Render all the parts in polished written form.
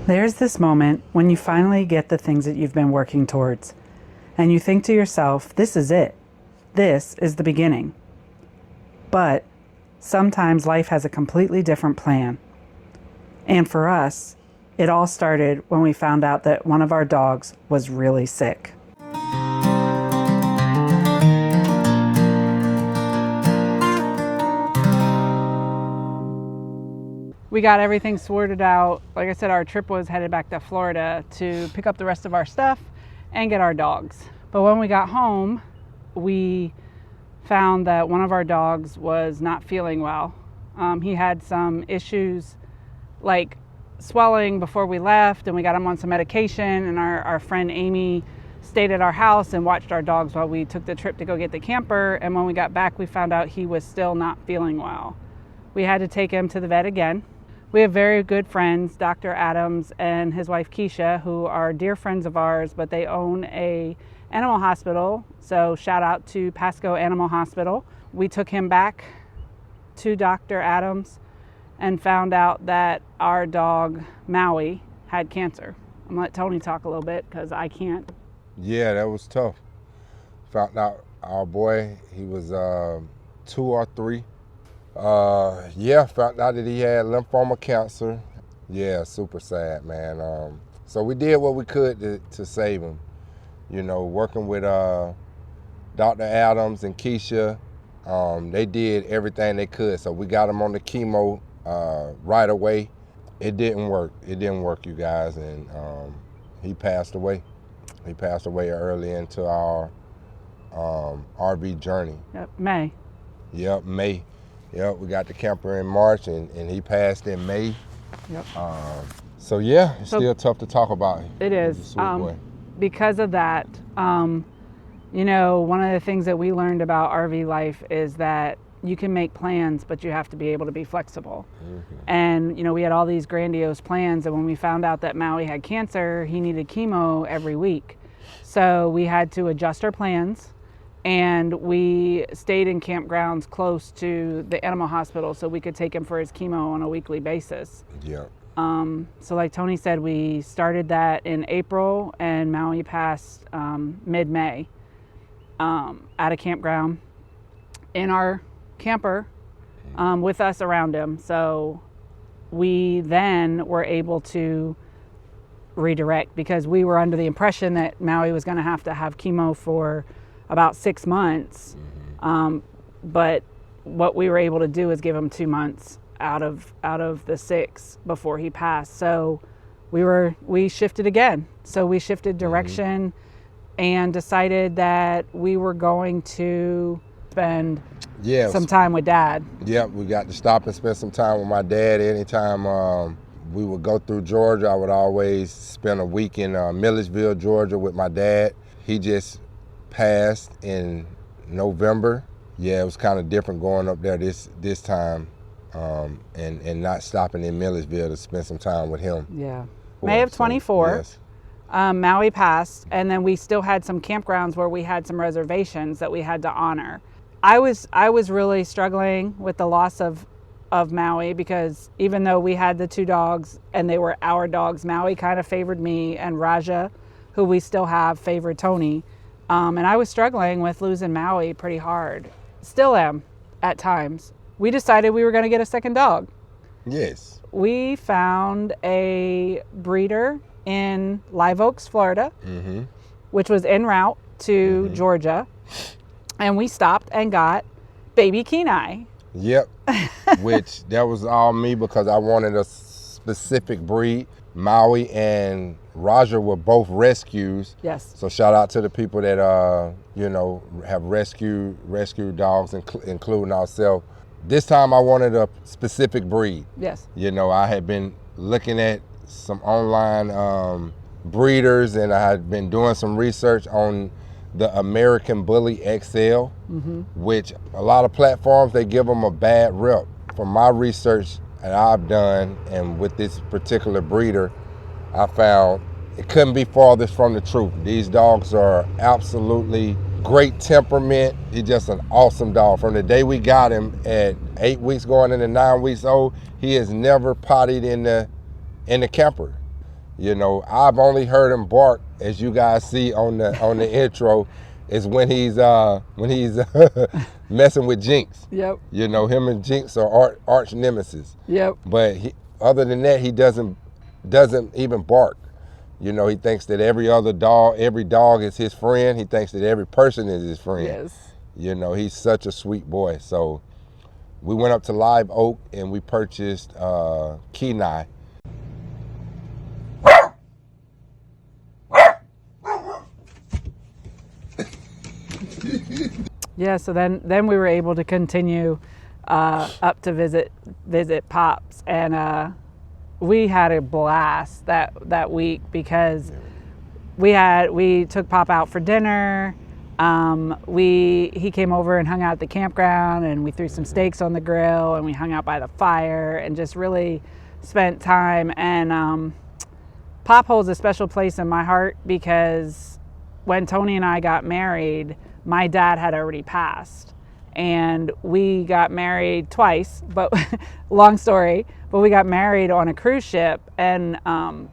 There's this moment when you finally get the things that you've been working towards, and you think to yourself, this is it. This is the beginning. But sometimes life has a completely different plan. And for us, it all started when we found out that one of our dogs was really sick. We got everything sorted out. Like I said, our trip was headed back to Florida to pick up the rest of our stuff and get our dogs. But when we got home, we found that one of our dogs was not feeling well. He had some issues like swelling before we left, and we got him on some medication, and our friend Amy stayed at our house and watched our dogs while we took the trip to go get the camper. And when we got back, we found out he was still not feeling well. We had to take him to the vet again. We have very good friends, Dr. Adams and his wife Keisha, who are dear friends of ours, but they own an animal hospital. So shout out to Pasco Animal Hospital. We took him back to Dr. Adams and found out that our dog, Maui, had cancer. I'm gonna let Tony talk a little bit because I can't. Yeah, that was tough. Found out our boy, he was 2 or 3. Found out that he had lymphoma cancer. Yeah, super sad, man. So we did what we could to save him. You know, working with Dr. Adams and Keisha, they did everything they could. So we got him on the chemo right away. It didn't work. It didn't work, you guys, and he passed away. He passed away early into our RV journey. Yep, May. Yep, May. Yep, we got the camper in March, and he passed in May. Yep. So yeah, it's still tough to talk about. It is. He's a sweet boy. Because of that, you know, one of the things that we learned about RV life is that you can make plans, but you have to be able to be flexible. Mm-hmm. And, you know, we had all these grandiose plans, and when we found out that Maui had cancer, he needed chemo every week. So we had to adjust our plans. And we stayed in campgrounds close to the animal hospital so we could take him for his chemo on a weekly basis. Yeah. So like Tony said, we started that in April, and Maui passed mid-May at a campground in our camper with us around him. So we then were able to redirect because we were under the impression that Maui was going to have chemo for about 6 months, but what we were able to do is give him 2 months out of the 6 before he passed. So we shifted again. So we shifted direction and decided that we were going to spend some time with Dad. Yep, we got to stop and spend some time with my dad. Anytime we would go through Georgia, I would always spend a week in Milledgeville, Georgia with my dad. He just passed in November. Yeah, it was kind of different going up there this time and not stopping in Milledgeville to spend some time with him. Yeah. May of 24, yes. Maui passed, and then we still had some campgrounds where we had some reservations that we had to honor. I was really struggling with the loss of Maui because even though we had the 2 dogs and they were our dogs, Maui kind of favored me, and Raja, who we still have, favored Tony. And I was struggling with losing Maui pretty hard. Still am at times. We decided we were going to get a second dog. Yes. We found a breeder in Live Oaks, Florida, which was en route to Georgia. And we stopped and got baby Kenai. Yep. Which that was all me because I wanted a specific breed. Maui and Raja were both rescues. Yes. So shout out to the people that have rescued dogs, including ourselves. This time I wanted a specific breed. Yes. You know, I had been looking at some online breeders, and I had been doing some research on the American Bully XL, which a lot of platforms, they give them a bad rep. From my research that I've done, and with this particular breeder, I found it couldn't be farthest from the truth. These dogs are absolutely great temperament. He's just an awesome dog. From the day we got him at 8 weeks going into 9 weeks old, he has never pottied in the camper. You know, I've only heard him bark, as you guys see on the intro, is when he's messing with Jinx. Yep. You know, him and Jinx are arch nemesis. Yep. But other than that, he doesn't even bark. You know, he thinks that every dog is his friend. He thinks that every person is his friend. Yes. You know, he's such a sweet boy. So we went up to Live Oak and we purchased Kenai. Yeah, so then we were able to continue up to visit Pops, and we had a blast that week because we took Pop out for dinner. He came over and hung out at the campground, and we threw some steaks on the grill, and we hung out by the fire and just really spent time. And Pop holds a special place in my heart because when Tony and I got married, my dad had already passed, and we got married twice, but long story, but we got married on a cruise ship, and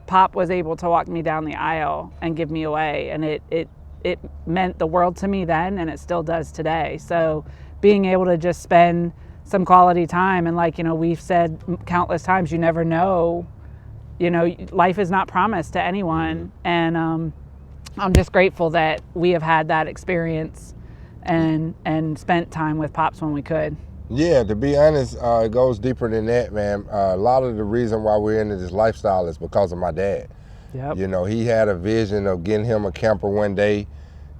Pop was able to walk me down the aisle and give me away, and it meant the world to me then, and it still does today. So being able to just spend some quality time, and like, you know, we've said countless times, you never know, you know, life is not promised to anyone, and I'm just grateful that we have had that experience and spent time with Pops when we could. Yeah, to be honest, it goes deeper than that, man. A lot of the reason why we're into this lifestyle is because of my dad. Yep. You know, he had a vision of getting him a camper one day.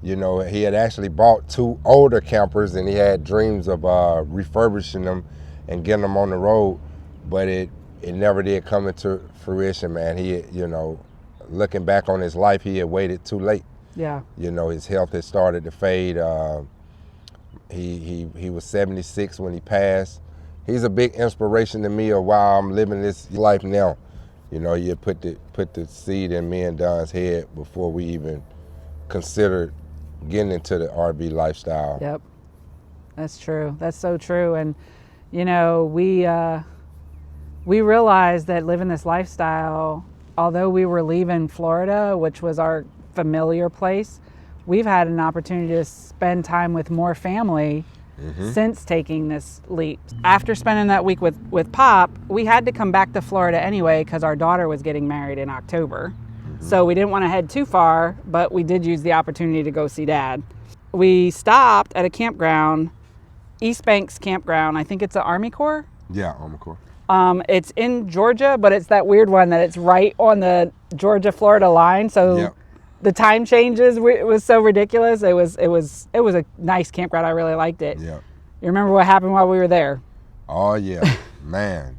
You know, he had actually bought 2 older campers, and he had dreams of refurbishing them and getting them on the road, but it never did come into fruition, man. He, you know, looking back on his life, he had waited too late. Yeah. You know, his health had started to fade. He was 76 when he passed. He's a big inspiration to me of why I'm living this life now. You know, he had put the seed in me and Don's head before we even considered getting into the RV lifestyle. Yep. That's true. That's so true. And, you know, we realized that living this lifestyle, although we were leaving Florida, which was our familiar place, we've had an opportunity to spend time with more family since taking this leap. After spending that week with Pop, we had to come back to Florida anyway because our daughter was getting married in October. So we didn't want to head too far, but we did use the opportunity to go see Dad. We stopped at a campground, East Banks Campground. I think it's an Army Corps. Yeah, Army Corps. It's in Georgia, but it's that weird one that it's right on the Georgia-Florida line. So the time changes, it was so ridiculous. It was a nice campground. I really liked it. Yeah. You remember what happened while we were there? Oh yeah, man.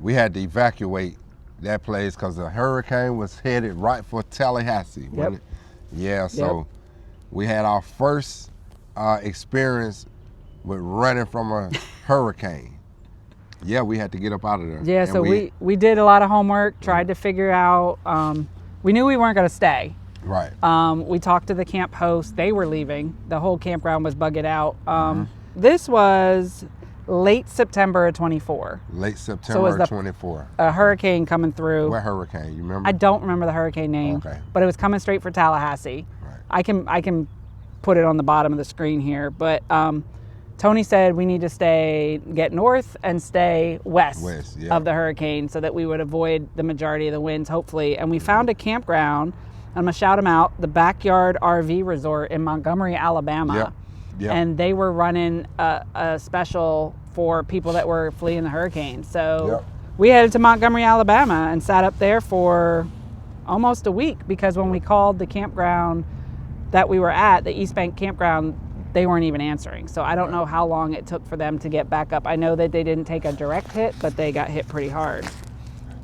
We had to evacuate that place because the hurricane was headed right for Tallahassee. Yep. Yeah, so we had our first experience with running from a hurricane. Yeah, we had to get up out of there. Yeah, and so we did a lot of homework, tried to figure out, we knew we weren't going to stay. Right. We talked to the camp host. They were leaving. The whole campground was bugged out. This was late September of 24. Late September of 24. A hurricane coming through. What hurricane? You remember? I don't remember the hurricane name, okay, but it was coming straight for Tallahassee. Right. I can put it on the bottom of the screen here, but Tony said we need to get north and stay west of the hurricane so that we would avoid the majority of the winds, hopefully. And we found a campground. I'm going to shout them out, the Backyard RV Resort in Montgomery, Alabama. Yep. And they were running a special for people that were fleeing the hurricane. So we headed to Montgomery, Alabama and sat up there for almost a week because when we called the campground that we were at, the East Bank Campground, they weren't even answering. So I don't know how long it took for them to get back up. I know that they didn't take a direct hit, but they got hit pretty hard.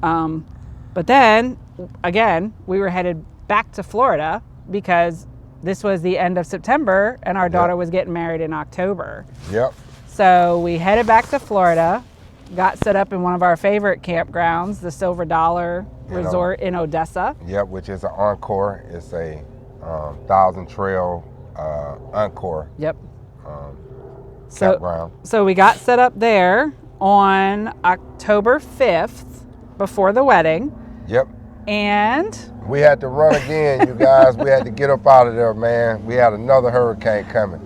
But then, again, we were headed back to Florida because this was the end of September and our daughter was getting married in October. Yep. So we headed back to Florida, got set up in one of our favorite campgrounds, the Silver Dollar Resort in Odessa. Yep, which is an Encore. It's a Thousand Trail Encore. Yep. Campground. So we got set up there on October 5th before the wedding. Yep. And we had to run again, you guys. We had to get up out of there, man. We had another hurricane coming.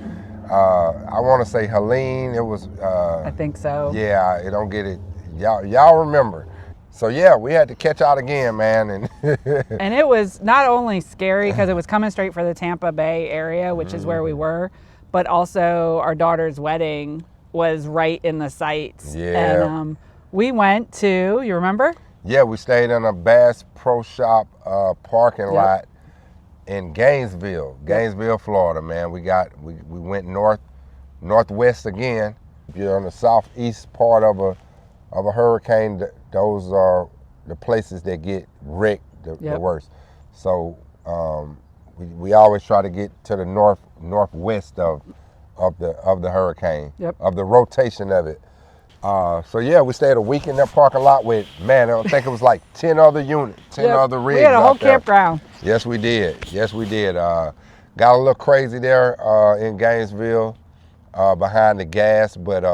I want to say Helene. It was. I think so. Yeah, I don't get it. Y'all remember. So yeah, we had to catch out again, man. And and it was not only scary because it was coming straight for the Tampa Bay area, which is where we were, but also our daughter's wedding was right in the sights. Yeah. And we went to, you remember? Yeah, we stayed in a Bass Pro Shop parking lot in Gainesville, Florida, man. We went northwest again. If you're on the southeast part of a hurricane, those are the places that get wrecked the worst. So we always try to get to the northwest of the hurricane, of the rotation of it. So yeah, we stayed a week in that parking lot with, man, I think it was like 10 other units, 10 other rigs. We had a whole campground. Yes, we did. Got a little crazy there in Gainesville behind the gas, but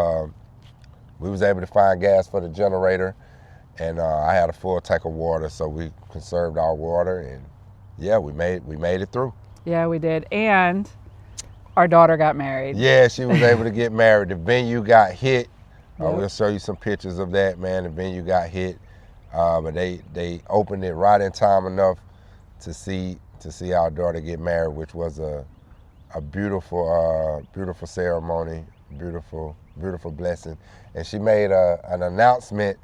we was able to find gas for the generator, and I had a full tank of water, so we conserved our water, and yeah, we made it through. Yeah, we did, and our daughter got married. Yeah, she was able to get married. The venue got hit. We'll show you some pictures of that, man. The venue got hit, but they opened it right in time enough to see our daughter get married, which was a beautiful ceremony, beautiful blessing. And she made an announcement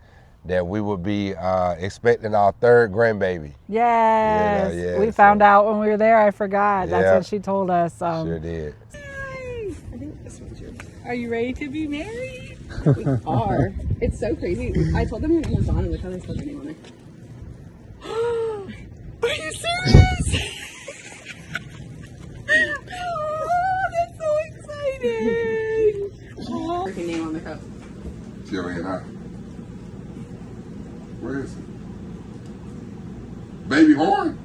that we would be expecting our third grandbaby. Yes, yeah, we found out when we were there. I forgot. That's what she told us. Sure did. Hi. I think this one's yours. Are you ready to be married? We are. It's so crazy. I told them we were on and look how they spelled their name on it. Are you serious? Oh, that's so exciting. Freaking name on the cup. Jillian, where is it? Baby Horn?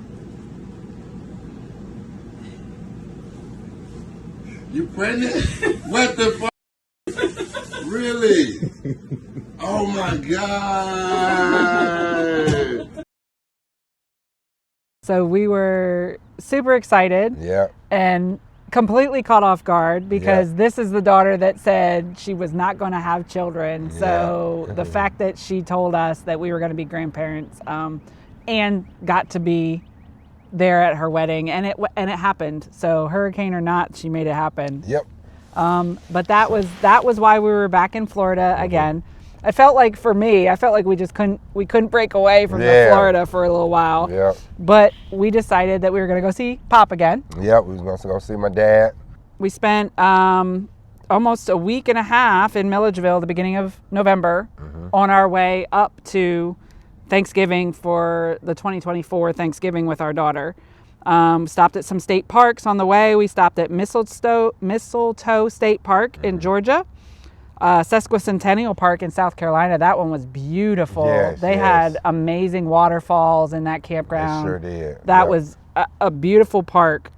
You pregnant? What the fuck? Really? Oh my God. So we were super excited. Yeah. And completely caught off guard because this is the daughter that said she was not going to have children. So the fact that she told us that we were going to be grandparents and got to be there at her wedding, and it happened. So hurricane or not, she made it happen. Yep. But that was why we were back in Florida again. I felt like we just couldn't break away from the Florida for a little while. Yep. But we decided that we were going to go see Pop again. Yep, we was going to go see my dad. We spent almost a week and a half in Milledgeville the beginning of November on our way up to Thanksgiving for the 2024 Thanksgiving with our daughter. Stopped at some state parks on the way. We stopped at Mistletoe State Park in Georgia. Sesquicentennial Park in South Carolina. That one was beautiful. They had amazing waterfalls in that campground. They sure did. That was a beautiful park.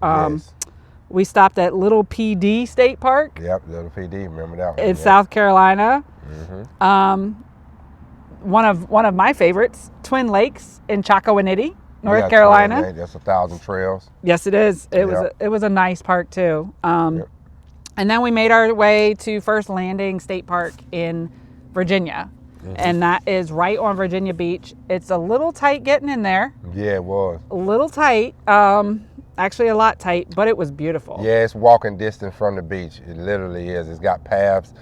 We stopped at Little PD State Park. Yep, Little PD. Remember that one? In South Carolina. One of my favorites, Twin Lakes in Chocowinity, North Carolina. That's 1,000 trails. Yes, it is. It was a nice park too. And then we made our way to First Landing State Park in Virginia. And that is right on Virginia Beach. It's a little tight getting in there. Yeah, it was. A little tight. Actually a lot tight, but it was beautiful. Yeah, it's walking distance from the beach. It literally is. It's got paths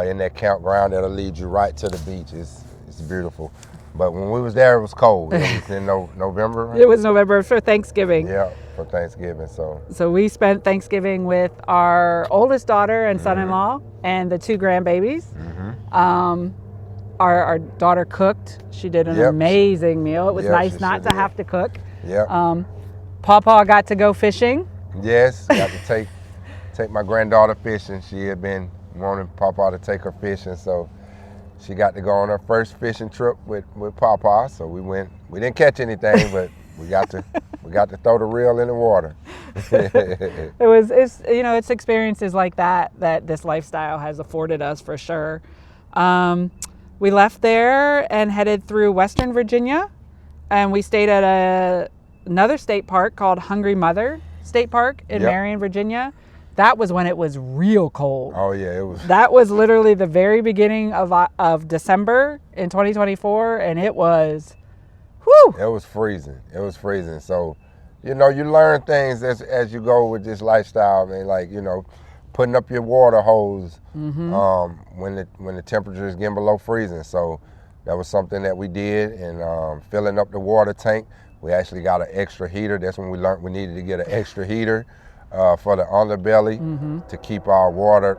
in that campground that'll lead you right to the beach. It's beautiful. But when we was there, it was cold. It was in November. Right? It was November for Thanksgiving. Yeah, for Thanksgiving. So we spent Thanksgiving with our oldest daughter and son-in-law and the two grandbabies. Our daughter cooked. She did an amazing meal. It was nice not to have to cook. Pawpaw got to go fishing. Yes, got to take my granddaughter fishing. She had been wanting Pawpaw to take her fishing, so she got to go on her first fishing trip with Pawpaw. So we went. We didn't catch anything, but we got to throw the reel in the water. It's experiences like that this lifestyle has afforded us for sure. We left there and headed through Western Virginia And we stayed at another state park called Hungry Mother State Park in Marion, Virginia. That was when it was real cold. Oh yeah, it was. That was literally the very beginning of December in 2024, and it was, whew. It was freezing. It was freezing. So, you know, you learn things as you go with this lifestyle, man. Like, you know, putting up your water hose when the temperature is getting below freezing. So that was something that we did, and filling up the water tank. We actually got an extra heater. That's when we learned we needed to get an extra heater for the underbelly to keep our water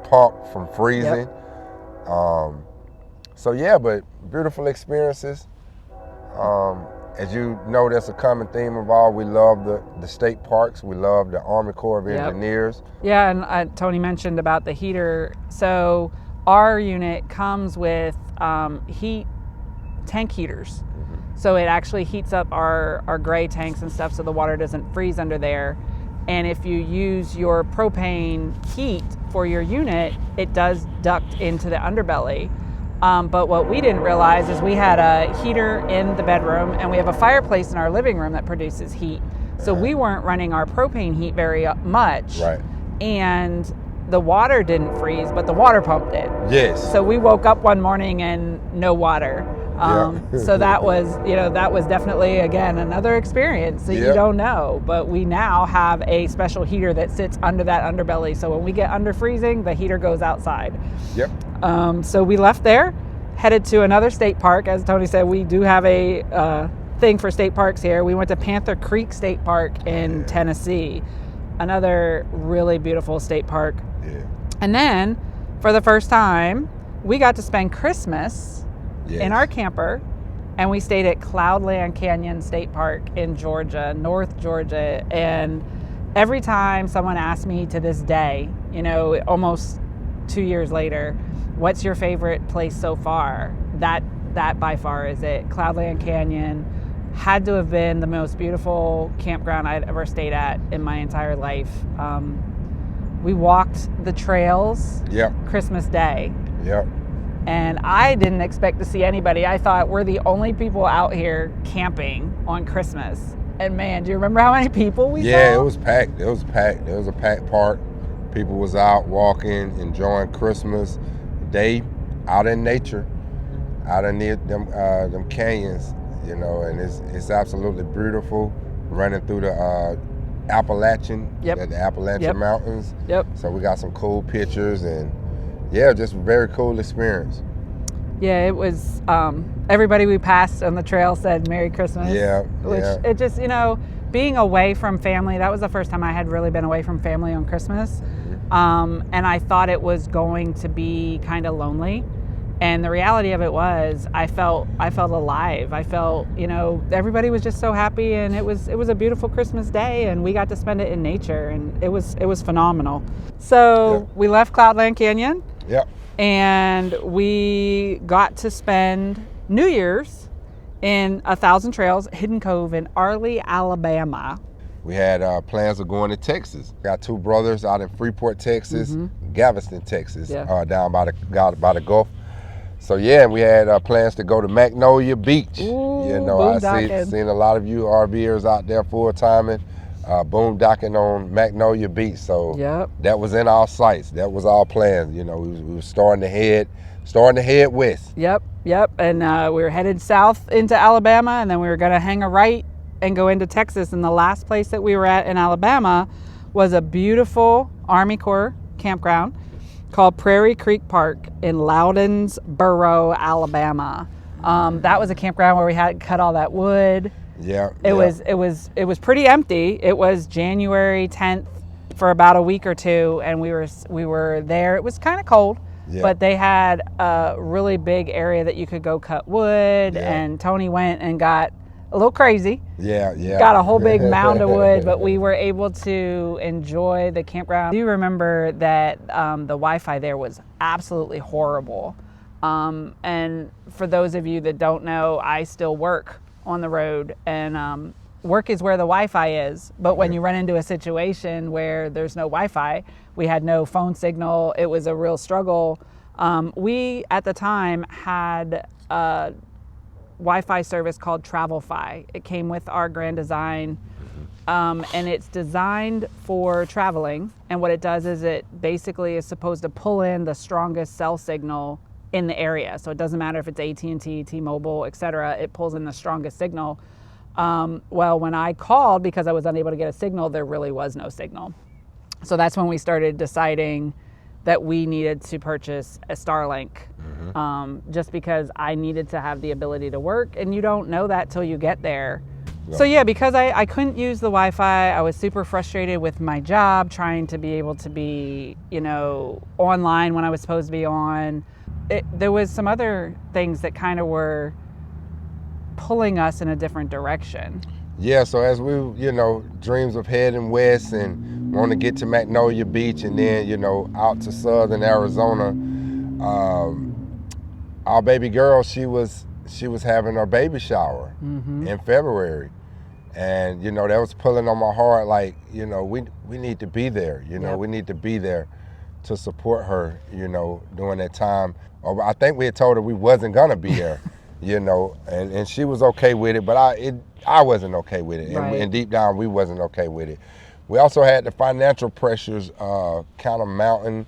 pump from freezing. So yeah, but beautiful experiences. As you know, that's a common theme of all. We love the state parks. We love the Army Corps of Engineers. Yeah, and Tony mentioned about the heater. So our unit comes with tank heaters. So it actually heats up our gray tanks and stuff so the water doesn't freeze under there. And if you use your propane heat for your unit, it does duct into the underbelly. But what we didn't realize is we had a heater in the bedroom and we have a fireplace in our living room that produces heat. So we weren't running our propane heat very much. Right. And the water didn't freeze, but the water pump did. Yes. So we woke up one morning and no water. So that was definitely, again, another experience that you don't know. But we now have a special heater that sits under that underbelly. So when we get under freezing, the heater goes outside. Yep. So we left there, headed to another state park. As Tony said, we do have a thing for state parks here. We went to Panther Creek State Park in Tennessee, another really beautiful state park. Yeah. And then, for the first time, we got to spend Christmas in our camper, and we stayed at Cloudland Canyon State Park in Georgia, North Georgia. And every time someone asks me to this day, you know, almost 2 years later, what's your favorite place so far? That by far is it. Cloudland Canyon had to have been the most beautiful campground I'd ever stayed at in my entire life. We walked the trails Christmas Day. Yep. And I didn't expect to see anybody. I thought we're the only people out here camping on Christmas. And man, do you remember how many people we saw? Yeah, it was packed. It was packed. It was a packed park. People was out walking, enjoying Christmas Day out in nature, out in them canyons, you know, and it's absolutely beautiful running through the Appalachian Mountains. Yep. So we got some cool pictures and just a very cool experience. Yeah, it was, everybody we passed on the trail said Merry Christmas. It just, you know, being away from family, that was the first time I had really been away from family on Christmas. And I thought it was going to be kind of lonely. And the reality of it was I felt alive. I felt, you know, everybody was just so happy, and it was a beautiful Christmas day, and we got to spend it in nature, and it was phenomenal. So we left Cloudland Canyon. Yep. And we got to spend New Year's in 1,000 Trails Hidden Cove in Arley, Alabama. We had plans of going to Texas. Got two brothers out in Freeport, Texas, Galveston, Texas, down by the Gulf. So we had plans to go to Magnolia Beach. Ooh, you know, I seen a lot of you RVers out there full-timing, boondocking on Magnolia Beach. So that was in our sights. That was our plan. You know, we were starting to head west. Yep. And we were headed south into Alabama, and then we were going to hang a right and go into Texas. And the last place that we were at in Alabama was a beautiful Army Corps campground called Prairie Creek Park in Loudonsboro, Alabama. That was a campground where we had cut all that wood. It was pretty empty. It was January 10th for about a week or two, and we were there. It was kind of cold, but they had a really big area that you could go cut wood, and Tony went and got a little crazy. Got a whole big mound of wood, but we were able to enjoy the campground. I do remember that the Wi-Fi there was absolutely horrible. And for those of you that don't know, I still work on the road, and work is where the Wi-Fi is. But when you run into a situation where there's no Wi-Fi, we had no phone signal. It was a real struggle. We, at the time, had Wi-Fi service called TravelFi. It came with our Grand Design, and it's designed for traveling. And what it does is it basically is supposed to pull in the strongest cell signal in the area. So it doesn't matter if it's AT&T, T-Mobile, etc. It pulls in the strongest signal. Well, when I called because I was unable to get a signal, there really was no signal. So that's when we started deciding that we needed to purchase a Starlink, just because I needed to have the ability to work, and you don't know that till you get there. So yeah, because I couldn't use the Wi-Fi, I was super frustrated with my job, trying to be able to be, online when I was supposed to be on. There was some other things that kind of were pulling us in a different direction. Yeah, so as we, dreams of heading west and want to get to Magnolia Beach and then, out to southern Arizona, our baby girl, she was having her baby shower in February. And, that was pulling on my heart, like, we need to be there, Yep. we need to be there to support her, during that time. I think we had told her we wasn't gonna be there, and she was okay with it, but I wasn't okay with it. Right. And deep down, we wasn't okay with it. We also had the financial pressures kind of mounting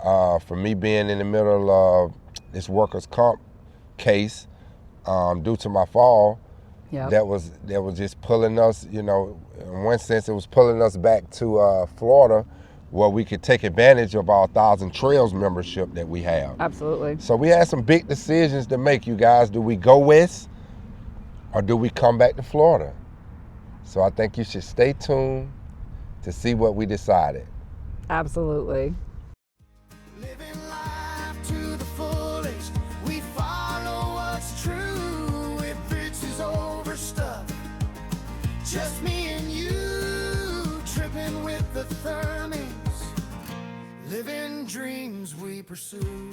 for me being in the middle of this workers' comp case due to my fall. Yep. That was just pulling us, in one sense, it was pulling us back to Florida, where we could take advantage of our 1,000 Trails membership that we have. Absolutely. So we had some big decisions to make, you guys. Do we go west or do we come back to Florida? So I think you should stay tuned to see what we decided. Absolutely. Living life to the fullest, we follow what's true. If it's over stuff, just me and you, tripping with the thermins, living dreams we pursue.